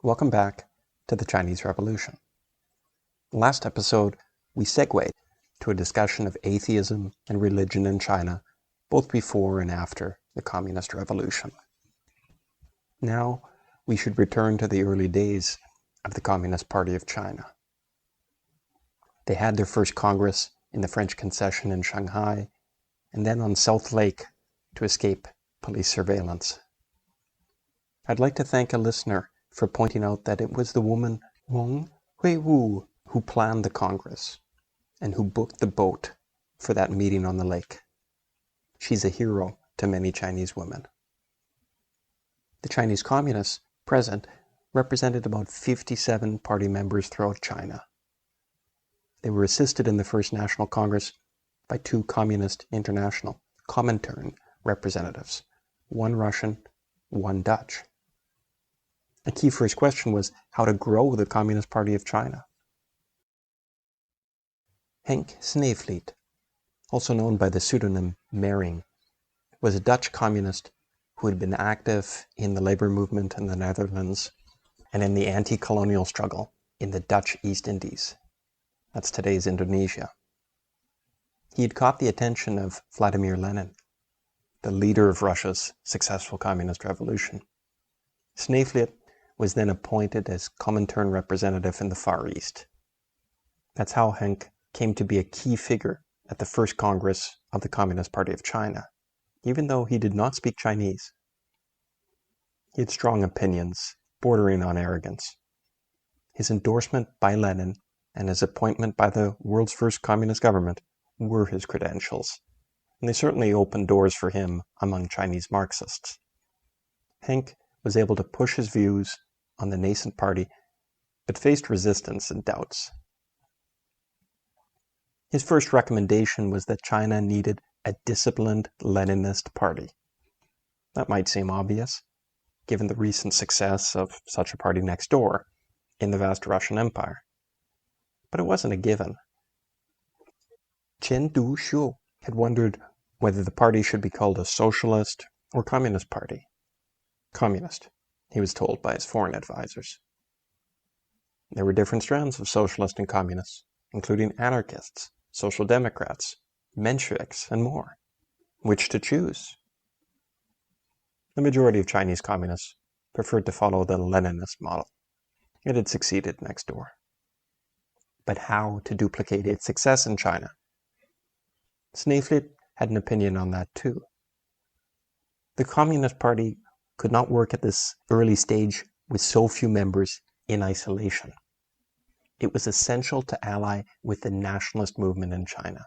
Welcome back to the Chinese Revolution. Last episode, we segued to a discussion of atheism and religion in China, both before and after the Communist Revolution. Now, we should return to the early days of the Communist Party of China. They had their first Congress in the French concession in Shanghai, and then on South Lake to escape police surveillance. I'd like to thank a listener for pointing out that it was the woman Wang Huiwu who planned the Congress and who booked the boat for that meeting on the lake. She's a hero to many Chinese women. The Chinese Communists present represented about 57 party members throughout China. They were assisted in the First National Congress by two Communist International Comintern representatives, one Russian, one Dutch. A key first question was how to grow the Communist Party of China. Henk Sneevliet, also known by the pseudonym Mering, was a Dutch communist who had been active in the labor movement in the Netherlands and in the anti-colonial struggle in the Dutch East Indies. That's today's Indonesia. He had caught the attention of Vladimir Lenin, the leader of Russia's successful communist revolution. Sneevliet was then appointed as Comintern representative in the Far East. That's how Henk came to be a key figure at the first Congress of the Communist Party of China, even though he did not speak Chinese. He had strong opinions, bordering on arrogance. His endorsement by Lenin and his appointment by the world's first communist government were his credentials, and they certainly opened doors for him among Chinese Marxists. Henk was able to push his views on the nascent party, but faced resistance and doubts. His first recommendation was that China needed a disciplined Leninist party. That might seem obvious, given the recent success of such a party next door in the vast Russian Empire. But it wasn't a given. Chen Du-xiu had wondered whether the party should be called a socialist or communist party. Communist, he was told by his foreign advisors. There were different strands of socialists and communists, including anarchists, social democrats, Mensheviks, and more. Which to choose? The majority of Chinese communists preferred to follow the Leninist model. It had succeeded next door. But how to duplicate its success in China? Sneevliet had an opinion on that too. The Communist Party could not work at this early stage with so few members in isolation. It was essential to ally with the nationalist movement in China.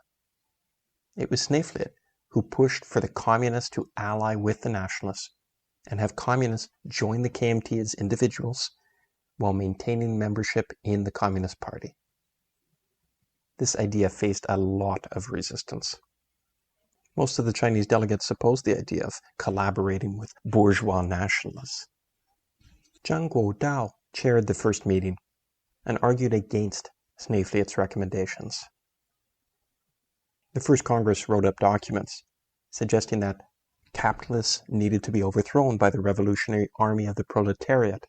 It was Sneevliet who pushed for the communists to ally with the nationalists and have communists join the KMT as individuals while maintaining membership in the Communist Party. This idea faced a lot of resistance. Most of the Chinese delegates opposed the idea of collaborating with bourgeois nationalists. Zhang Guodao chaired the first meeting and argued against Sneevliet's recommendations. The first Congress wrote up documents suggesting that capitalists needed to be overthrown by the revolutionary army of the proletariat,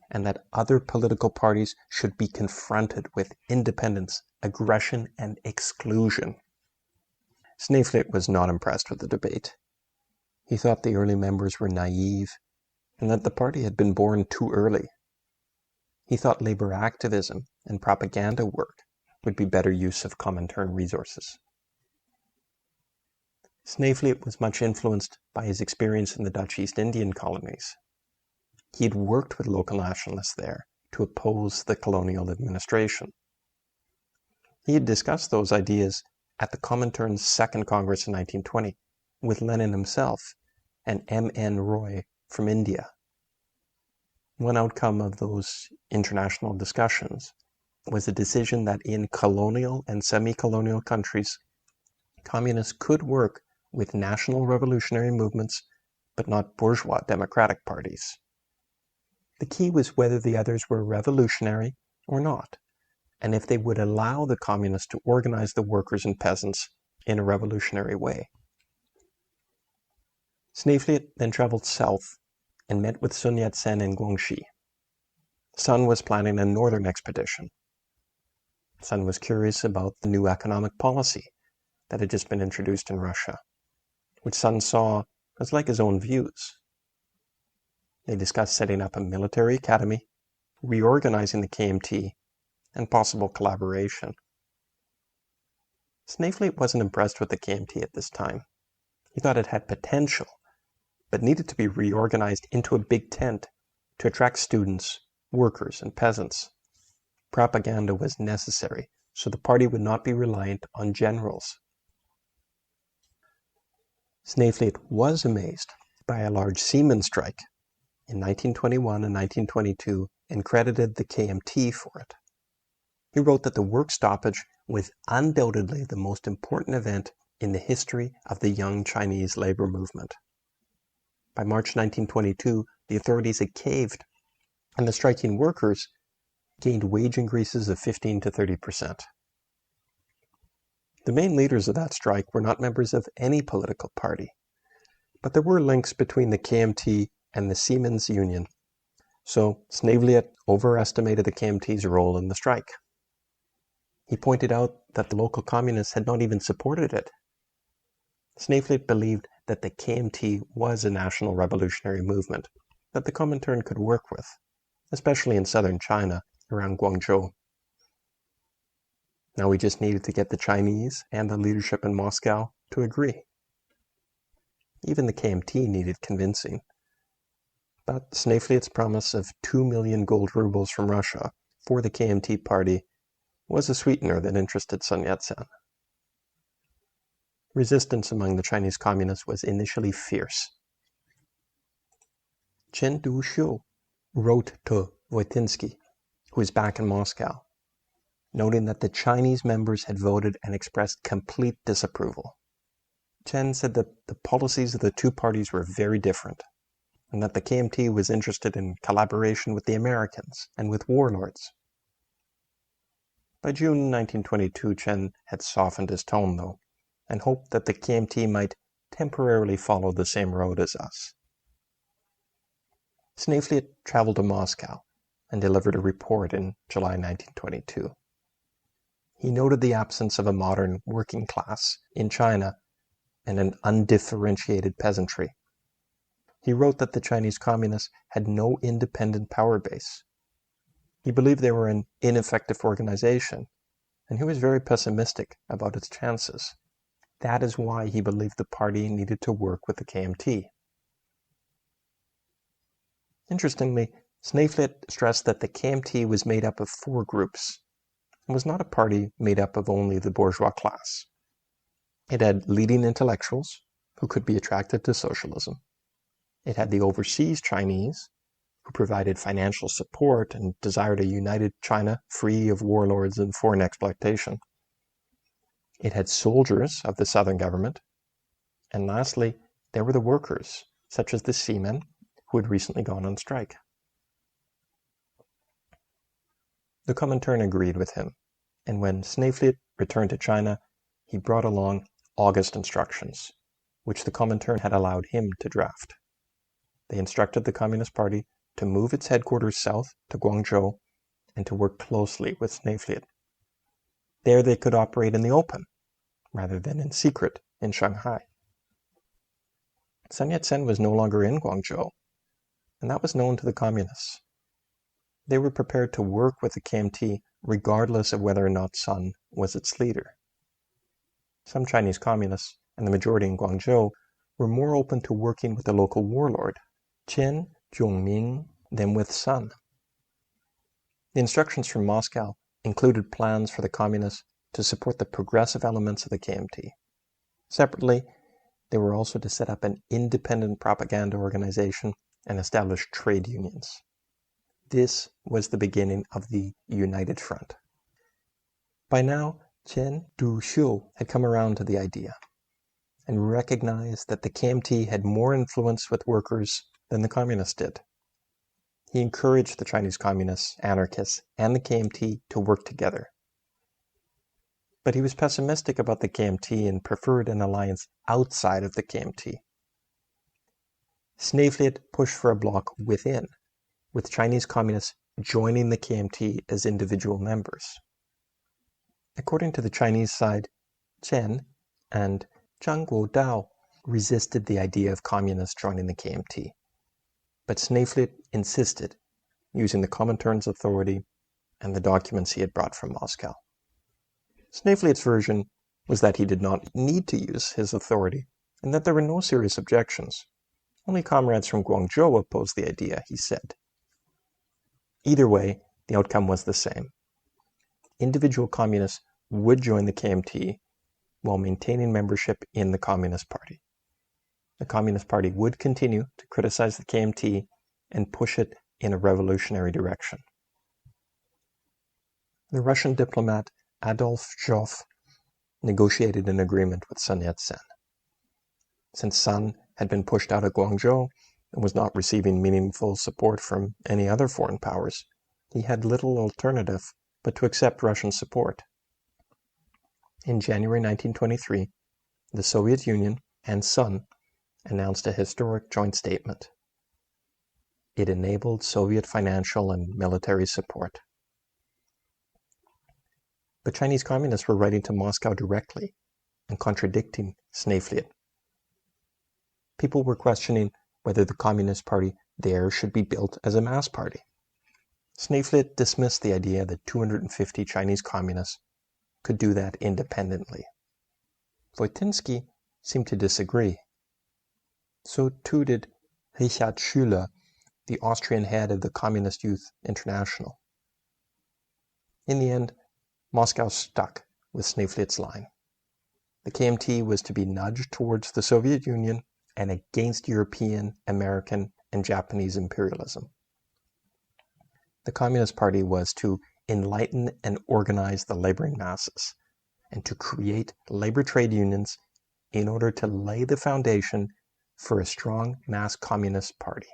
and that other political parties should be confronted with independence, aggression, and exclusion. Sneevliet was not impressed with the debate. He thought the early members were naive and that the party had been born too early. He thought labor activism and propaganda work would be better use of Comintern resources. Sneevliet was much influenced by his experience in the Dutch East Indian colonies. He had worked with local nationalists there to oppose the colonial administration. He had discussed those ideas at the Comintern's Second Congress in 1920 with Lenin himself and M.N. Roy from India. One outcome of those international discussions was a decision that in colonial and semi-colonial countries, communists could work with national revolutionary movements, but not bourgeois democratic parties. The key was whether the others were revolutionary or not, and if they would allow the communists to organize the workers and peasants in a revolutionary way. Sneevliet then traveled south and met with Sun Yat-sen in Guangzhou. Sun was planning a northern expedition. Sun was curious about the new economic policy that had just been introduced in Russia, which Sun saw as like his own views. They discussed setting up a military academy, reorganizing the KMT, and possible collaboration. Sneevliet wasn't impressed with the KMT at this time. He thought it had potential, but needed to be reorganized into a big tent to attract students, workers, and peasants. Propaganda was necessary, so the party would not be reliant on generals. Sneevliet was amazed by a large Seamen strike in 1921 and 1922 and credited the KMT for it. He wrote that the work stoppage was undoubtedly the most important event in the history of the young Chinese labor movement. By March 1922, the authorities had caved, and the striking workers gained wage increases of 15 to 30%. The main leaders of that strike were not members of any political party, but there were links between the KMT and the Seamen's Union, so Sneevliet overestimated the KMT's role in the strike. He pointed out that the local communists had not even supported it. Sneevliet believed that the KMT was a national revolutionary movement that the Comintern could work with, especially in southern China, around Guangzhou. Now we just needed to get the Chinese and the leadership in Moscow to agree. Even the KMT needed convincing. But Sneevliet's promise of 2 million gold rubles from Russia for the KMT party was a sweetener that interested Sun Yat-sen. Resistance among the Chinese communists was initially fierce. Chen Du-xiu wrote to Voitinsky, who was back in Moscow, noting that the Chinese members had voted and expressed complete disapproval. Chen said that the policies of the two parties were very different, and that the KMT was interested in collaboration with the Americans and with warlords. By June 1922, Chen had softened his tone, though, and hoped that the KMT might temporarily follow the same road as us. Sneevliet traveled to Moscow and delivered a report in July 1922. He noted the absence of a modern working class in China and an undifferentiated peasantry. He wrote that the Chinese communists had no independent power base. He believed they were an ineffective organization, and he was very pessimistic about its chances. That is why he believed the party needed to work with the KMT. Interestingly, Sneevliet stressed that the KMT was made up of 4 groups and was not a party made up of only the bourgeois class. It had leading intellectuals who could be attracted to socialism. It had the overseas Chinese who provided financial support and desired a united China free of warlords and foreign exploitation. It had soldiers of the southern government. And lastly, there were the workers, such as the Seamen, who had recently gone on strike. The Comintern agreed with him, and when Sneevliet returned to China, he brought along August instructions, which the Comintern had allowed him to draft. They instructed the Communist Party to move its headquarters south to Guangzhou and to work closely with Sneevliet. There they could operate in the open, rather than in secret in Shanghai. Sun Yat-sen was no longer in Guangzhou, and that was known to the Communists. They were prepared to work with the KMT regardless of whether or not Sun was its leader. Some Chinese Communists, and the majority in Guangzhou, were more open to working with the local warlord, Chen Zhongming, than with Sun. The instructions from Moscow included plans for the Communists to support the progressive elements of the KMT. Separately, they were also to set up an independent propaganda organization and establish trade unions. This was the beginning of the United Front. By now, Chen Du-xiu had come around to the idea and recognized that the KMT had more influence with workers than the Communists did. He encouraged the Chinese Communists, anarchists, and the KMT to work together. But he was pessimistic about the KMT and preferred an alliance outside of the KMT. Sneevliet pushed for a bloc within, with Chinese communists joining the KMT as individual members. According to the Chinese side, Chen and Zhang Guodao resisted the idea of communists joining the KMT, but Sneevliet insisted, using the Comintern's authority and the documents he had brought from Moscow. Sneevliet's version was that he did not need to use his authority and that there were no serious objections. Only comrades from Guangzhou opposed the idea, he said. Either way, the outcome was the same. Individual communists would join the KMT while maintaining membership in the Communist Party. The Communist Party would continue to criticize the KMT and push it in a revolutionary direction. The Russian diplomat Adolf Joff negotiated an agreement with Sun Yat-sen. Since Sun had been pushed out of Guangzhou and was not receiving meaningful support from any other foreign powers, he had little alternative but to accept Russian support. In January 1923, the Soviet Union and Sun announced a historic joint statement. It enabled Soviet financial and military support. But Chinese communists were writing to Moscow directly and contradicting Sneevliet. People were questioning whether the Communist Party there should be built as a mass party. Sneevliet dismissed the idea that 250 Chinese communists could do that independently. Wojtyński seemed to disagree. So too did Richard Schüler, the Austrian head of the Communist Youth International. In the end, Moscow stuck with Sneevliet's line. The KMT was to be nudged towards the Soviet Union and against European, American, and Japanese imperialism. The Communist Party was to enlighten and organize the laboring masses, and to create labor trade unions in order to lay the foundation for a strong mass communist party.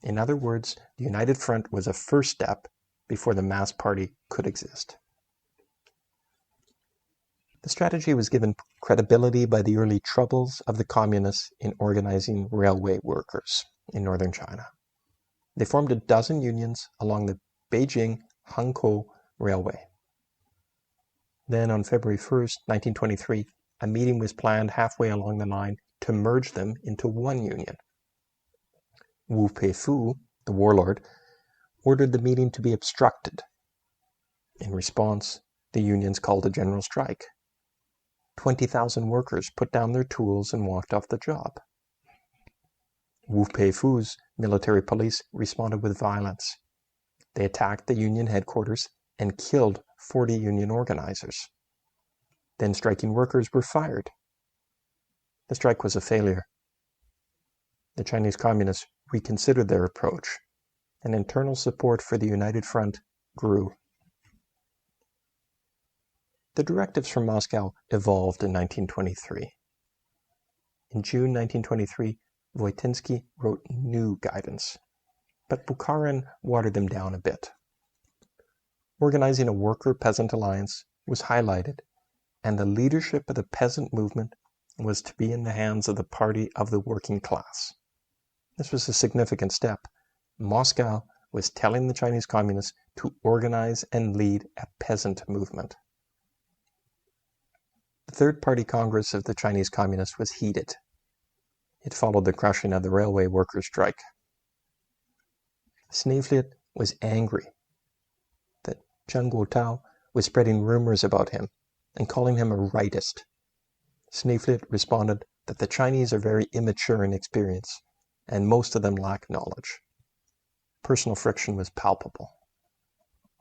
In other words, the United Front was a first step before the mass party could exist. The strategy was given credibility by the early troubles of the communists in organizing railway workers in northern China. They formed a dozen unions along the Beijing-Hankou Railway. Then on February 1st, 1923, a meeting was planned halfway along the line to merge them into one union. Wu Peifu, the warlord, ordered the meeting to be obstructed. In response, the unions called a general strike. 20,000 workers put down their tools and walked off the job. Wu Peifu's military police responded with violence. They attacked the union headquarters and killed 40 union organizers. Then striking workers were fired. The strike was a failure. The Chinese communists reconsidered their approach, and internal support for the United Front grew. The directives from Moscow evolved in 1923. In June 1923, Wojtyński wrote new guidance, but Bukharin watered them down a bit. Organizing a worker-peasant alliance was highlighted, and the leadership of the peasant movement was to be in the hands of the party of the working class. This was a significant step. Moscow was telling the Chinese communists to organize and lead a peasant movement. The Third Party Congress of the Chinese Communists was heated. It followed the crushing of the railway workers' strike. Sneevliet was angry that Zhang Guodao was spreading rumors about him and calling him a rightist. Sneevliet responded that the Chinese are very immature in experience, and most of them lack knowledge. Personal friction was palpable.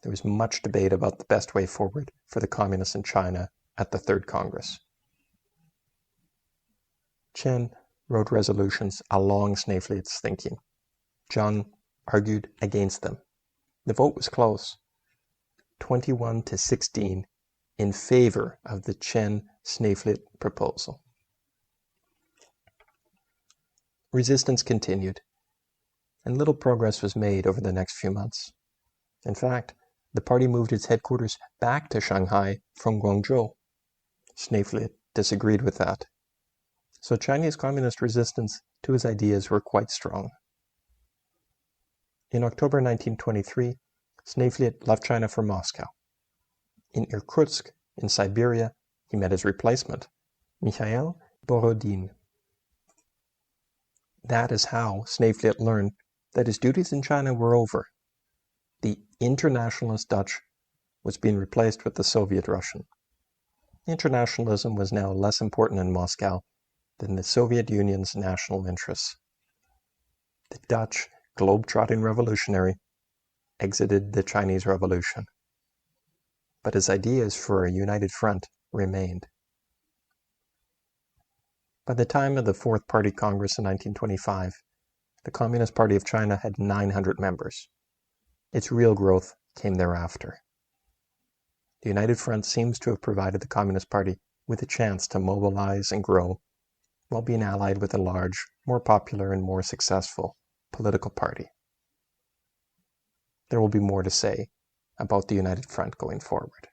There was much debate about the best way forward for the communists in China at the Third Congress. Chen wrote resolutions along Sneevliet's thinking. Zhang argued against them. The vote was close, 21-16 in favor of the Chen-Sneevliet proposal. Resistance continued, and little progress was made over the next few months. In fact, the party moved its headquarters back to Shanghai from Guangzhou. Sneevliet disagreed with that. So Chinese communist resistance to his ideas were quite strong. In October 1923, Sneevliet left China for Moscow. In Irkutsk, in Siberia, he met his replacement, Mikhail Borodin. That is how Sneevliet learned that his duties in China were over. The internationalist Dutch was being replaced with the Soviet Russian. Internationalism was now less important in Moscow than the Soviet Union's national interests. The Dutch, globe-trotting revolutionary, exited the Chinese Revolution. But his ideas for a united front remained. By the time of the Fourth Party Congress in 1925, the Communist Party of China had 900 members. Its real growth came thereafter. The United Front seems to have provided the Communist Party with a chance to mobilize and grow while being allied with a large, more popular and more successful political party. There will be more to say about the United Front going forward.